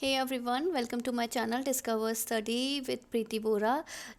Hey everyone, welcome to my channel Discover Study with Preeti Bora.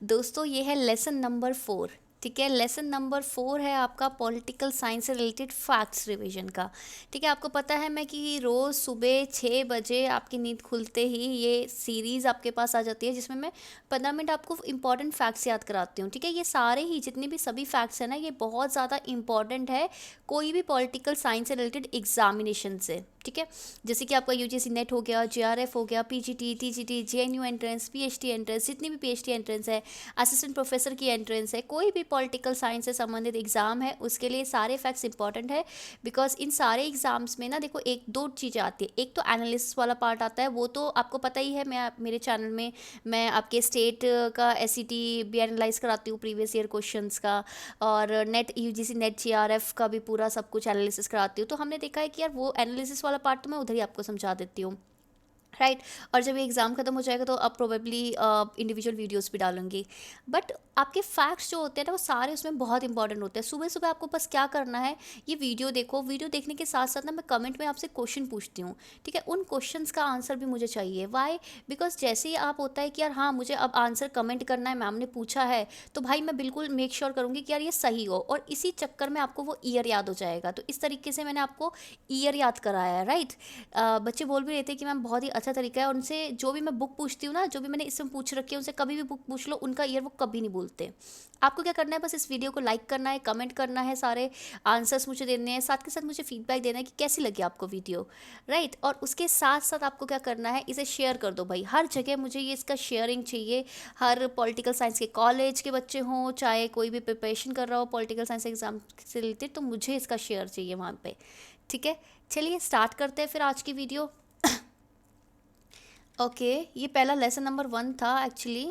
दोस्तों, ये है लेसन नंबर 4। ठीक है, लेसन नंबर 4 है आपका पॉलिटिकल साइंस से रिलेटेड फैक्ट्स रिवीजन का। ठीक है, आपको पता है मैं कि रोज़ सुबह 6 बजे आपकी नींद खुलते ही ये सीरीज़ आपके पास आ जाती है, जिसमें मैं 15 मिनट आपको इंपॉर्टेंट फैक्ट्स याद कराती हूँ। ठीक है, ये सारे ही जितने भी सभी फैक्ट्स हैं ना, ये बहुत ज़्यादा इंपॉर्टेंट है कोई भी पॉलिटिकल साइंस से रिलेटेड एग्जामिनेशन से। ठीक है, जैसे कि आपका यूजीसी नेट हो गया, जेआरएफ हो गया, PGT, TGT, JNU entrance, PhD entrance, जितनी भी पीएचडी एंट्रेंस है, असिस्टेंट प्रोफेसर की एंट्रेंस है, कोई भी पॉलिटिकल साइंस से संबंधित एग्जाम है, उसके लिए सारे फैक्ट्स इंपॉर्टेंट है। बिकॉज इन सारे एग्जाम्स में ना देखो, एक दो चीज़ें आती है। एक तो एनालिसिस वाला पार्ट आता है, वो तो आपको पता ही है। मैं मेरे चैनल में मैं आपके स्टेट का एसईटी भी एनालाइज कराती हूँ, प्रीवियस ईयर क्वेश्चंस का, और नेट यूजीसी नेट जेआरएफ का भी पूरा सब कुछ एनालिसिस कराती हूँ। तो हमने देखा है कि यार वो एनालिसिस वाला पार्ट तो मैं उधर ही आपको समझा देती हूँ, राइट। और जब ये एग्ज़ाम खत्म हो जाएगा तो अब प्रोबेबली इंडिविजुअल वीडियोस भी डालूंगी। बट आपके फैक्ट्स जो होते हैं ना, वो सारे उसमें बहुत इंपॉर्टेंट होते हैं। सुबह सुबह आपको बस क्या करना है, ये वीडियो देखो। वीडियो देखने के साथ साथ ना मैं कमेंट में आपसे क्वेश्चन पूछती हूँ। ठीक है, उन क्वेश्चंस का आंसर भी मुझे चाहिए। वाई? बिकॉज जैसे ही आप होता है कि यार हाँ, मुझे अब आंसर कमेंट करना है, मैम ने पूछा है, तो भाई मैं बिल्कुल मेक श्योर करूँगी कि यार ये सही हो, और इसी चक्कर में आपको वो ईयर याद हो जाएगा। तो इस तरीके से मैंने आपको ईयर याद कराया है, राइट। बच्चे बोल भी रहे थे कि मैम बहुत ही अच्छा तरीका है, उनसे जो भी मैं बुक पूछती हूँ ना, जो भी मैंने इसमें पूछ रखी है, उनसे कभी भी बुक पूछ लो, उनका ईयर वो कभी नहीं बोलते। आपको क्या करना है, बस इस वीडियो को लाइक करना है, कमेंट करना है, सारे आंसर्स मुझे देने हैं, साथ के साथ मुझे फीडबैक देना है कि कैसी लगी आपको वीडियो, राइट। और उसके साथ साथ आपको क्या करना है, इसे शेयर कर दो भाई, हर जगह मुझे ये इसका शेयरिंग चाहिए। हर पॉलिटिकल साइंस के कॉलेज के बच्चे हों, चाहे कोई भी प्रिपरेशन कर रहा हो पॉलिटिकल साइंस एग्जाम से रिलेटेड, तो मुझे इसका शेयर चाहिए वहाँ पे। ठीक है, चलिए स्टार्ट करते हैं फिर आज की वीडियो। ओके, ये पहला लेसन नंबर 1 था एक्चुअली।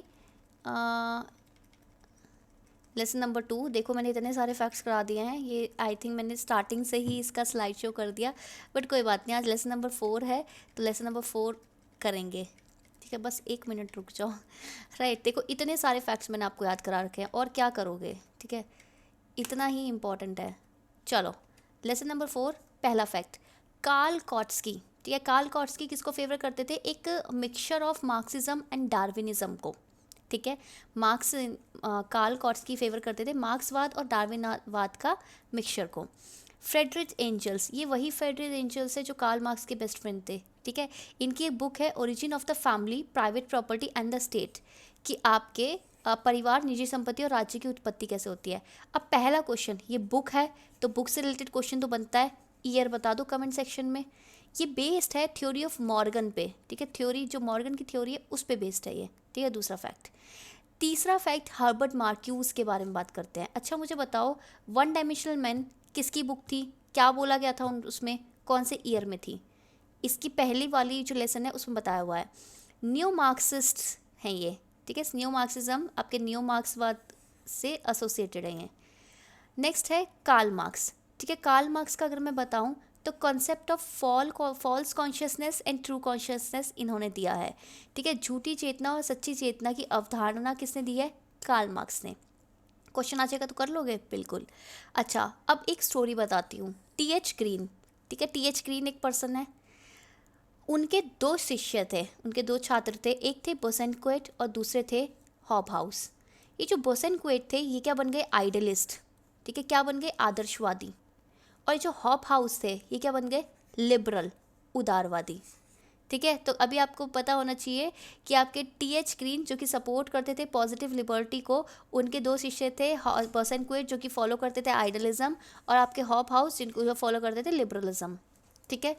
लेसन नंबर 2 देखो, मैंने इतने सारे फैक्ट्स करा दिए हैं। ये आई थिंक मैंने स्टार्टिंग से ही इसका स्लाइड शो कर दिया, बट कोई बात नहीं, आज लेसन नंबर 4 है तो लेसन नंबर 4 करेंगे। ठीक है, बस 1 मिनट रुक जाओ। राइट, देखो इतने सारे फैक्ट्स मैंने आपको याद करा रखे हैं, और क्या करोगे। ठीक है, इतना ही इम्पॉर्टेंट है। चलो, लेसन नंबर 4, पहला फैक्ट, कार्ल कॉट्स्की। ठीक है, कार्ल कॉट्स्की किसको फेवर करते थे, एक mixture of Marxism and Darwinism को। ठीक है, मार्क्स कार्ल कॉट्स्की फेवर करते थे मार्क्सवाद और डार्विनवाद का मिक्सचर को। फ्रेडरिक एंजल्स, ये वही फ्रेडरिक एंजल्स है जो कार्ल मार्क्स के बेस्ट फ्रेंड थे। ठीक है, इनकी एक बुक है origin of the family, private property and the state, कि आपके परिवार, निजी संपत्ति और राज्य की उत्पत्ति कैसे होती है। अब पहला क्वेश्चन, ये बुक है तो बुक से रिलेटेड क्वेश्चन तो बनता है, ईयर बता दो कमेंट सेक्शन में। ये बेस्ड है थ्योरी ऑफ मॉर्गन पे। ठीक है, थ्योरी जो मॉर्गन की थ्योरी है उस पे बेस्ड है ये। ठीक है, दूसरा फैक्ट। तीसरा फैक्ट, हर्बर्ट मार्क्यूज के बारे में बात करते हैं। अच्छा मुझे बताओ, वन डायमेंशनल मैन किसकी बुक थी, क्या बोला गया था उसमें, कौन से ईयर में थी। इसकी पहली वाली जो लेसन है उसमें बताया हुआ है। न्यू मार्क्सिस्ट हैं ये। ठीक है, न्यू मार्क्सिज्म आपके न्यू मार्क्सवाद से एसोसिएटेड है ये। नेक्स्ट है कार्ल मार्क्स। ठीक है, कार्ल मार्क्स का अगर मैं बताऊं तो concept of false consciousness and true consciousness इन्होंने दिया है। ठीक है, झूठी चेतना और सच्ची चेतना की अवधारणा किसने दी है, कार्ल मार्क्स ने। क्वेश्चन आ जाएगा तो कर लोगे बिल्कुल। अच्छा, अब एक स्टोरी बताती हूँ, टीएच ग्रीन। ठीक है, टीएच ग्रीन एक पर्सन है, उनके दो शिष्य थे, उनके दो छात्र थे, एक थे बोसेनक्वेट और दूसरे थे हॉबहाउस। ये जो बोसेनक्वेट थे ये क्या बन गए, आइडलिस्ट। ठीक है, क्या बन गए, आदर्शवादी। और जो हॉबहाउस थे ये क्या बन गए, लिबरल, उदारवादी। ठीक है, तो अभी आपको पता होना चाहिए कि आपके टीएच ग्रीन जो कि सपोर्ट करते थे पॉजिटिव लिबर्टी को, उनके दो शिष्य थे बोसेनक्वेट जो कि फॉलो करते थे आइडलिज्म, और आपके हॉबहाउस जिनको फॉलो करते थे लिबरलिज्म। ठीक है,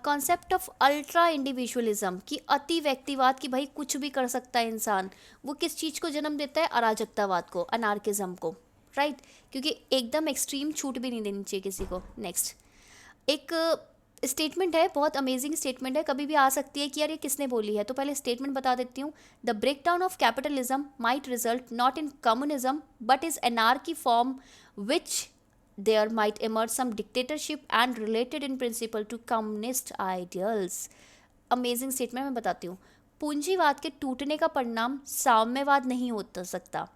कॉन्सेप्ट ऑफ अल्ट्रा इंडिविजुअलिज्म की अति व्यक्तिवाद, की भाई कुछ भी कर सकता है इंसान, वो किस चीज़ को जन्म देता है, अराजकतावाद को, अनार्किज्म को, राइट। क्योंकि एकदम एक्सट्रीम छूट भी नहीं देनी चाहिए किसी को। नेक्स्ट, एक स्टेटमेंट है, बहुत अमेजिंग स्टेटमेंट है, कभी भी आ सकती है कि यार ये किसने बोली है, तो पहले स्टेटमेंट बता देती हूँ। The breakdown of capitalism might result not in communism but is anarchy form which there might emerge some dictatorship and related in principle to communist ideals। Amazing statement मैं बताती हूँ। पूंजीवाद के टूटने का परिणाम साम्यवाद नहीं हो सकता।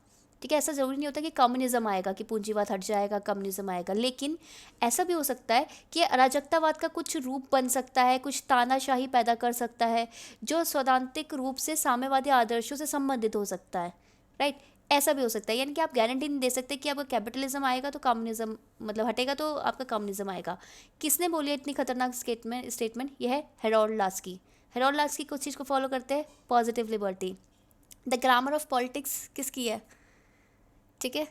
ठीक है, ऐसा ज़रूरी नहीं होता कि कम्युनिज्म आएगा, कि पूंजीवाद हट जाएगा, कम्युनिज्म आएगा, लेकिन ऐसा भी हो सकता है कि अराजकतावाद का कुछ रूप बन सकता है, कुछ तानाशाही पैदा कर सकता है, जो सैद्धांतिक रूप से साम्यवादी आदर्शों से संबंधित हो सकता है, राइट। ऐसा भी हो सकता है, यानी कि आप गारंटी नहीं दे सकते कि आपका कैपिटलिज्म आएगा तो कम्युनिज्म मतलब हटेगा तो आपका कम्युनिज्म आएगा। किसने बोली है इतनी खतरनाक स्टेटमेंट? यह है हेरोल्ड लास्की। हेरोल्ड लास्की कुछ चीज़ को फॉलो करते हैं, positive liberty. The grammar of politics किसकी है? ठीक है,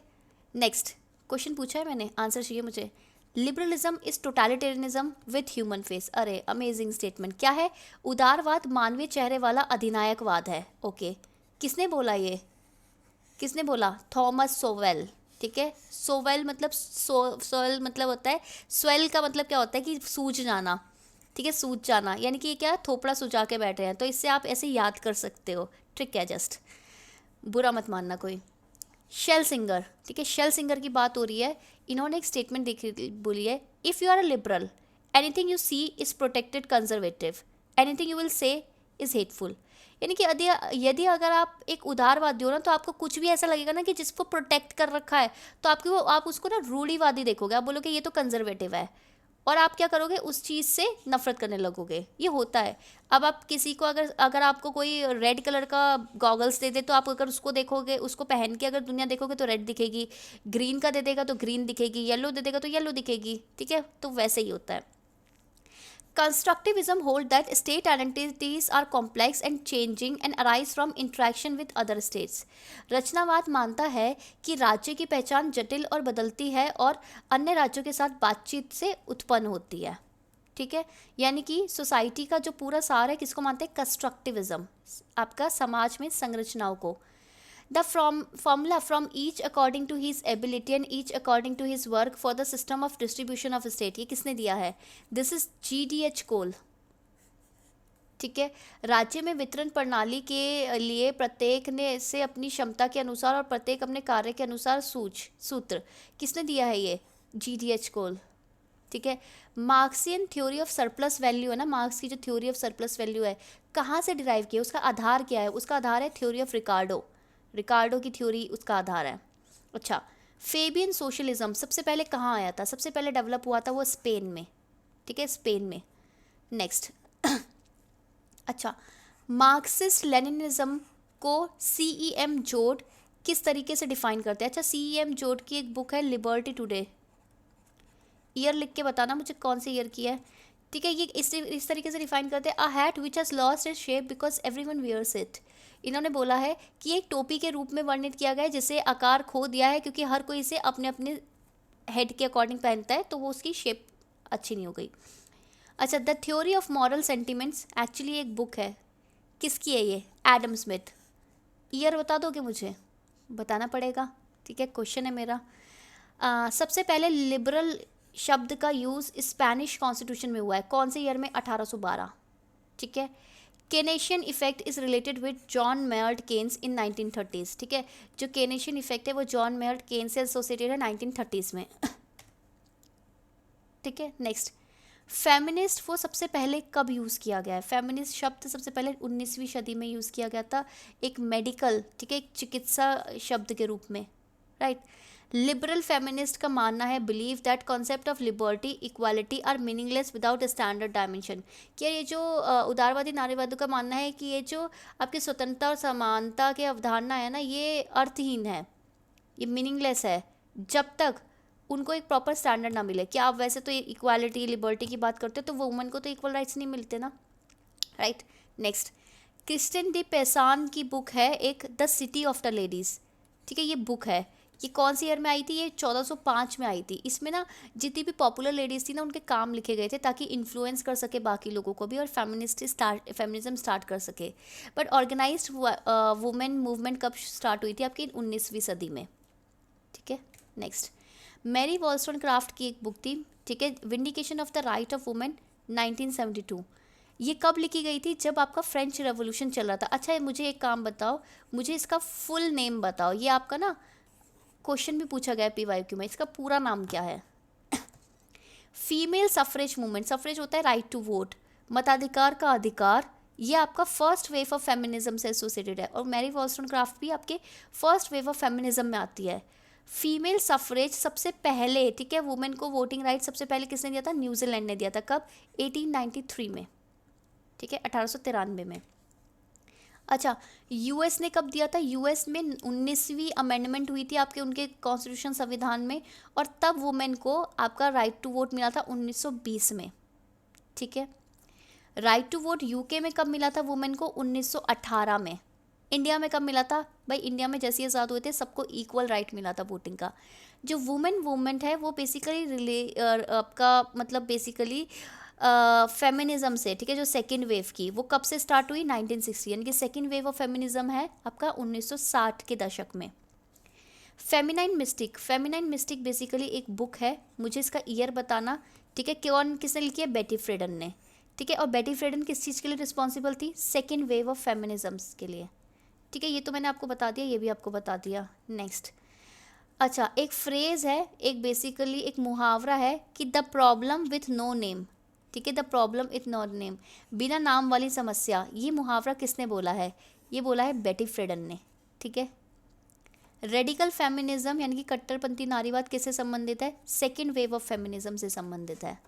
नेक्स्ट क्वेश्चन पूछा है मैंने, आंसर चाहिए मुझे। Liberalism is totalitarianism with human face. अरे अमेजिंग स्टेटमेंट। क्या है? उदारवाद मानवीय चेहरे वाला अधिनायकवाद है। ओके, किसने बोला ये? किसने बोला? Thomas shovel. ठीक है, सोवेल मतलब सोवेल मतलब होता है, स्वेल का मतलब क्या होता है कि सूझ जाना। ठीक है, सूझ जाना, यानी कि क्या, थोपड़ा सुझा के बैठे हैं, तो इससे आप ऐसे याद कर सकते हो। ट्रिक है जस्ट, बुरा मत मानना कोई। शेल सिंगर, ठीक है, शेल सिंगर की बात हो रही है। इन्होंने एक स्टेटमेंट देखी, बोली है, if you are a liberal anything you see is protected conservative, anything you will say is hateful. यानी कि यदि अगर आप एक उदारवादी हो ना, तो आपको कुछ भी ऐसा लगेगा ना कि जिसको प्रोटेक्ट कर रखा है, तो आप उसको ना रूढ़िवादी देखोगे, आप बोलोगे ये तो कंजर्वेटिव है, और आप क्या करोगे, उस चीज़ से नफरत करने लगोगे। ये होता है। अब आप किसी को अगर आपको कोई रेड कलर का गॉगल्स दे दे, तो आप अगर उसको देखोगे, उसको पहन के अगर दुनिया देखोगे तो रेड दिखेगी, ग्रीन का दे देगा तो ग्रीन दिखेगी, येलो दे देगा तो येलो दिखेगी। ठीक है, तो वैसे ही होता है। Constructivism hold that state identities are complex and changing and arise from interaction with other states. रचनावाद मानता है कि राज्य की पहचान जटिल और बदलती है और अन्य राज्यों के साथ बातचीत से उत्पन्न होती है। ठीक है, यानी कि सोसाइटी का जो पूरा सार है, किसको मानते हैं? कंस्ट्रक्टिविज्म, आपका समाज में संरचनाओं को। The formula from each according to his ability and each according to his work for the system of distribution of state, ये किसने दिया है? This is GDH कोल। ठीक है, राज्य में वितरण प्रणाली के लिए प्रत्येक ने से अपनी क्षमता के अनुसार और प्रत्येक अपने कार्य के अनुसार सूत्र किसने दिया है? ये GDH कोल। ठीक है, Marxian theory of surplus value है ना, मार्क्स की जो थ्योरी ऑफ सरप्लस वैल्यू है, कहाँ से डिराइव किया? उसका आधार क्या है? उसका आधार है थ्योरी ऑफ रिकार्डो की थ्योरी उसका आधार है। अच्छा, फेबियन सोशलिज्म सबसे पहले कहाँ आया था? सबसे पहले डेवलप हुआ था वो स्पेन में। ठीक है, स्पेन में। नेक्स्ट अच्छा, मार्क्सिस्ट लेनिनिज्म को CEM जोड किस तरीके से डिफाइन करते हैं? अच्छा, CEM जोड की एक बुक है लिबर्टी टुडे। ईयर लिख के बताना मुझे कौन से ईयर की है। ठीक है, ये इस तरीके से डिफाइन करते हैं, a hat which has lost its shape because everyone wears it. इन्होंने बोला है कि एक टोपी के रूप में वर्णित किया गया है जिसे आकार खो दिया है क्योंकि हर कोई इसे अपने अपने हेड के अकॉर्डिंग पहनता है, तो वो उसकी शेप अच्छी नहीं हो गई। अच्छा, the theory of moral sentiments actually एक बुक है, किसकी है ये? Adam Smith. ईयर बता दोगे मुझे? बताना पड़ेगा। ठीक है, क्वेश्चन है मेरा। सबसे पहले लिबरल शब्द का यूज़ स्पेनिश कॉन्स्टिट्यूशन में हुआ है, कौन से ईयर में? 1812। ठीक है, Keynesian effect is related with John Maynard Keynes in 1930s। ठीक है, जो केनेशियन इफेक्ट है वो जॉन मेयर्ड केन्स से एसोसिएटेड है 1930s में। ठीक है, नेक्स्ट, फेमिनिस्ट वो सबसे पहले कब यूज़ किया गया है? फेमिनिस्ट शब्द सबसे पहले 19वीं सदी में यूज़ किया गया था, एक मेडिकल, ठीक है, एक चिकित्सा शब्द के रूप में, राइट। लिबरल फेमिनिस्ट का मानना है, believe that concept of liberty equality are meaningless without standard dimension. क्या ये जो उदारवादी नारीवादियों का मानना है कि ये जो आपकी स्वतंत्रता और समानता की अवधारणा है ना, ये अर्थहीन है, ये मीनिंगलेस है जब तक उनको एक प्रॉपर स्टैंडर्ड ना मिले। क्या आप वैसे तो इक्वालिटी लिबर्टी की बात करते हो, तो वुमन को तो इक्वल राइट्स नहीं मिलते ना, राइट। नेक्स्ट, क्रिस्टिन डी पेसान की बुक है एक, the city of the ladies. ठीक है, ये बुक है, ये कौन सी ईयर में आई थी? ये 1405 में आई थी। इसमें ना जितनी भी पॉपुलर लेडीज़ थी ना, उनके काम लिखे गए थे ताकि इन्फ्लुएंस कर सके बाकी लोगों को भी और फेमिनिज्म स्टार्ट कर सके। बट ऑर्गेनाइज्ड वुमेन मूवमेंट कब स्टार्ट हुई थी? आपकी 19वीं सदी में। ठीक है, नेक्स्ट, मैरी वॉलस्टोनक्राफ्ट की एक बुक थी, ठीक है, vindication of the right of women 1972। ये कब लिखी गई थी? जब आपका फ्रेंच रेवोल्यूशन चल रहा था। अच्छा, मुझे एक काम बताओ, मुझे इसका फुल नेम बताओ। ये आपका ना क्वेश्चन भी पूछा गया PYQ में, इसका पूरा नाम क्या है? Female suffrage movement. सफरेज होता है राइट टू वोट, मताधिकार का अधिकार, ये आपका फर्स्ट वेव ऑफ फेमिनिज्म से एसोसिएटेड है, और मैरी वॉलस्टोनक्राफ्ट भी आपके फर्स्ट वेव ऑफ फेमिनिज्म में आती है। फीमेल सफरेज सबसे पहले, ठीक है, वुमेन को वोटिंग राइट सबसे पहले किसने दिया था? न्यूजीलैंड ने दिया था। कब? 1893 में, ठीक है, 1893 में। अच्छा, यूएस ने कब दिया था? यूएस में 19वीं अमेंडमेंट हुई थी आपके उनके कॉन्स्टिट्यूशन संविधान में, और तब वुमेन को आपका राइट टू वोट मिला था 1920 में, ठीक है। राइट टू वोट यूके में कब मिला था वुमेन को? 1918 में। इंडिया में कब मिला था? भाई इंडिया में जैसे आज़ाद हुए थे सबको इक्वल राइट मिला था वोटिंग का। जो वुमेन मूवमेंट है वो बेसिकली आपका मतलब बेसिकली फेमिनिज्म से, ठीक है, जो सेकेंड वेव की वो कब से स्टार्ट हुई? 1960, यानी कि सेकेंड वेव ऑफ फेमिनिज्म है आपका 1960 के दशक में। फेमिनाइन मिस्टिक बेसिकली एक बुक है, मुझे इसका ईयर बताना, ठीक है। कौन किसने लिखी है? बेटी फ्रेडन ने, ठीक है। और बेटी फ्रेडन किस चीज़ के लिए रिस्पॉन्सिबल थी? सेकेंड वेव ऑफ फेमिनिज्म्स के लिए, ठीक है। ये तो मैंने आपको बता दिया, ये भी आपको बता दिया। नेक्स्ट, अच्छा, एक फ्रेज़ है, एक बेसिकली एक मुहावरा है कि the problem with no name, ठीक है, the problem with no name, बिना नाम वाली समस्या। ये मुहावरा किसने बोला है? ये बोला है बेटी फ्रेडन ने, ठीक है। रेडिकल फेमिनिज्म यानी कि कट्टरपंथी नारीवाद किससे संबंधित है? सेकेंड वेव ऑफ फेमिनिज्म से संबंधित है,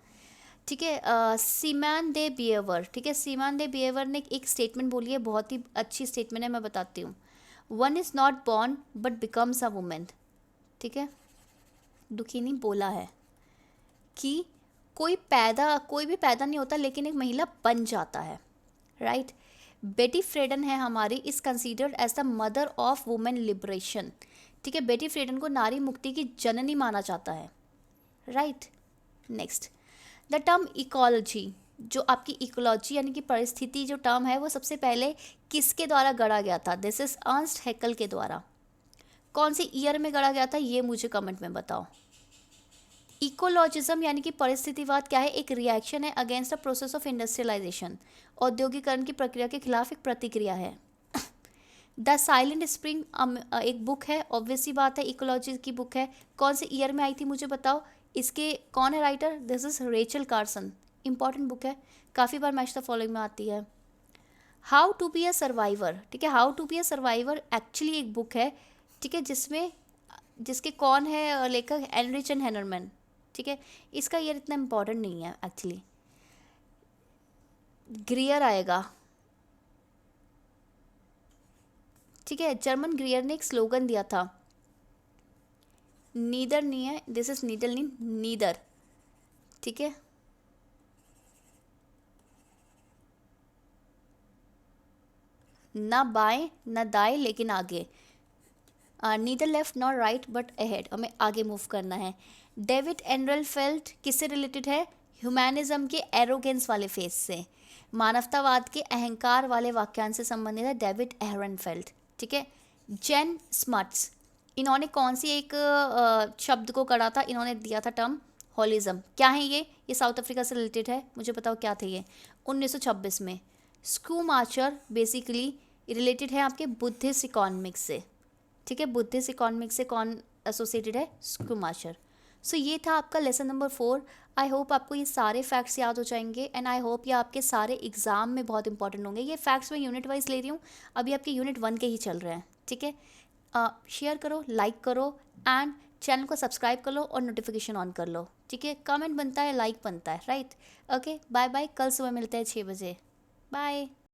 ठीक है। सिमोन दे बिहेवियर, ठीक है, सिमोन दे बिहेवियर ने एक स्टेटमेंट बोली है, बहुत ही अच्छी स्टेटमेंट है, मैं बताती हूँ। One is not born but becomes a women, ठीक है। दुखीनी बोला है कि कोई भी पैदा नहीं होता लेकिन एक महिला बन जाता है, राइट। बेटी फ्रेडन है हमारी, is considered as the mother of women liberation, ठीक है। बेटी फ्रेडन को नारी मुक्ति की जननी माना जाता है, right. Next, the term ecology, जो आपकी इकोलॉजी यानी कि परिस्थिति जो टर्म है वो सबसे पहले किसके द्वारा गढ़ा गया था? दिस इज अर्नस्ट हैकल के द्वारा। कौन से ईयर में गढ़ा गया था ये मुझे कमेंट में बताओ। इकोलॉजिज्म यानी कि परिस्थितिवाद क्या है? एक रिएक्शन है against the process of industrialization, औद्योगिकरण की प्रक्रिया के खिलाफ एक प्रतिक्रिया है। द साइलेंट स्प्रिंग एक बुक है, ऑब्वियसली बात है, इकोलॉजी की बुक है। कौन से ईयर में आई थी मुझे बताओ। इसके कौन है writer? This is Rachel Carson, important book है, काफ़ी बार मैच द फॉलोइंग में आती है। How to be a survivor, ठीक है, how to be a survivor actually एक बुक है, ठीक है, जिसके कौन है लेखक? एनरिच एंड हेनरमैन, ठीक है। इसका ईयर इतना इम्पोर्टेंट नहीं है एक्चुअली। ग्रियर आएगा, ठीक है। जर्मन ग्रियर ने एक स्लोगन दिया था, नीदर नहीं है, दिस इज नीडल नहीं, नीदर, ठीक है। ना बाएं ना दाएं लेकिन आगे, neither left not right but ahead, हमें आगे मूव करना है। डेविड एनरलफेल्ट किससे रिलेटेड है? ह्यूमैनिज्म के एरोगेंस वाले फेज से, मानवतावाद के अहंकार वाले वाक्यांश से संबंधित है डेविड एहरनफेल्ट, ठीक है। जेन स्मट्स, इन्होंने कौन सी एक शब्द को करा था? इन्होंने दिया था टर्म होलिज्म। क्या है ये साउथ अफ्रीका से रिलेटेड है, मुझे बताओ क्या थे ये? 1926 में। स्कूमाचर बेसिकली रिलेटेड है आपके बुद्धिस्ट इकोनॉमिक्स से, ठीक है। बुद्धिस्ट इकोनॉमिक्स से कौन एसोसिएटेड है? स्कूमाचर। सो ये था आपका लेसन नंबर 4। आई होप आपको ये सारे फैक्ट्स याद हो जाएंगे, एंड आई होप ये आपके सारे एग्जाम में बहुत इंपॉर्टेंट होंगे। ये फैक्ट्स मैं यूनिट वाइज ले रही हूँ, अभी आपके यूनिट 1 के ही चल रहे हैं, ठीक है। शेयर करो, लाइक करो, एंड चैनल को सब्सक्राइब कर लो और नोटिफिकेशन ऑन कर लो, ठीक है। कमेंट बनता है, लाइक बनता है, राइट। ओके, बाय बाय, कल सुबह मिलते हैं 6 बजे, बाय।